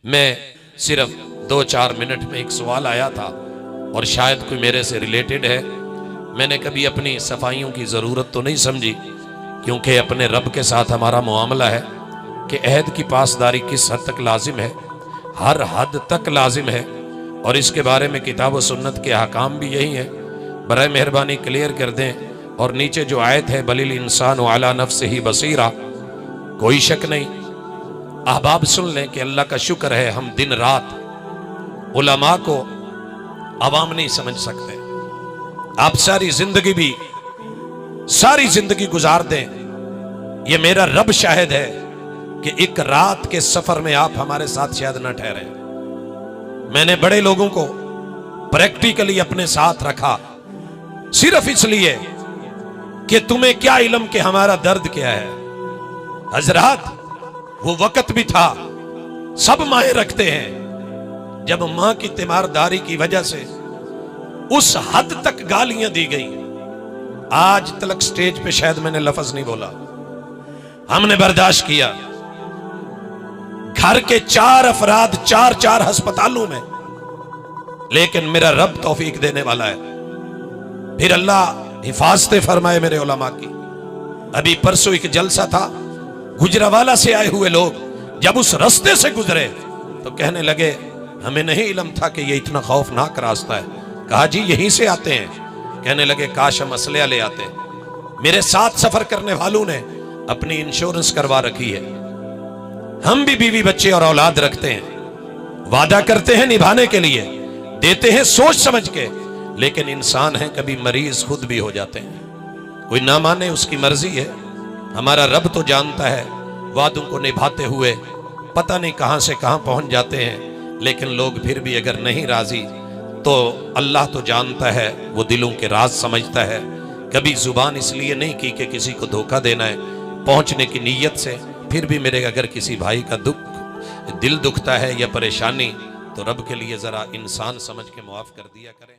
میں صرف 2-4 منٹ میں ایک سوال آیا تھا اور شاید کوئی میرے سے ریلیٹڈ ہے. میں نے کبھی اپنی صفائیوں کی ضرورت تو نہیں سمجھی، کیونکہ اپنے رب کے ساتھ ہمارا معاملہ ہے کہ عہد کی پاسداری کس حد تک لازم ہے، ہر حد تک لازم ہے، اور اس کے بارے میں کتاب و سنت کے احکام بھی یہی ہیں. برائے مہربانی کلیئر کر دیں. اور نیچے جو آیت ہے بل الانسان علی نفسہ بصیرہ، کوئی شک نہیں. احباب سن لیں کہ اللہ کا شکر ہے ہم دن رات علماء کو عوام نہیں سمجھ سکتے. آپ ساری زندگی گزار دیں، یہ میرا رب شاہد ہے کہ ایک رات کے سفر میں آپ ہمارے ساتھ شاید نہ ٹھہرے. میں نے بڑے لوگوں کو پریکٹیکلی اپنے ساتھ رکھا صرف اس لیے کہ تمہیں کیا علم کہ ہمارا درد کیا ہے. حضرات وہ وقت بھی تھا، سب مائیں رکھتے ہیں، جب ماں کی تیمارداری کی وجہ سے اس حد تک گالیاں دی گئیں. آج تلک سٹیج پہ شاید میں نے لفظ نہیں بولا، ہم نے برداشت کیا. گھر کے 4 افراد 4 ہسپتالوں میں، لیکن میرا رب توفیق دینے والا ہے. پھر اللہ حفاظتیں فرمائے میرے علماء کی. ابھی پرسوں ایک جلسہ تھا، گجرانوالہ سے آئے ہوئے لوگ جب اس رستے سے گزرے تو کہنے لگے ہمیں نہیں علم تھا کہ یہ اتنا خوفناک راستہ ہے. کہا جی یہیں سے آتے ہیں. کہنے لگے کاش ہم اسلحہ لے آتے. میرے ساتھ سفر کرنے والوں نے اپنی انشورنس کروا رکھی ہے. ہم بھی بیوی بچے اور اولاد رکھتے ہیں، وعدہ کرتے ہیں نبھانے کے لیے، دیتے ہیں سوچ سمجھ کے، لیکن انسان ہے کبھی مریض خود بھی ہو جاتے ہیں. کوئی نہ مانے اس کی مرضی ہے. ہمارا رب تو جانتا ہے وعدوں کو نبھاتے ہوئے پتہ نہیں کہاں سے کہاں پہنچ جاتے ہیں. لیکن لوگ پھر بھی اگر نہیں راضی تو اللہ تو جانتا ہے، وہ دلوں کے راز سمجھتا ہے. کبھی زبان اس لیے نہیں کی کہ کسی کو دھوکہ دینا ہے، پہنچنے کی نیت سے. پھر بھی میرے اگر کسی بھائی کا دل دکھتا ہے یا پریشانی، تو رب کے لیے ذرا انسان سمجھ کے معاف کر دیا کریں.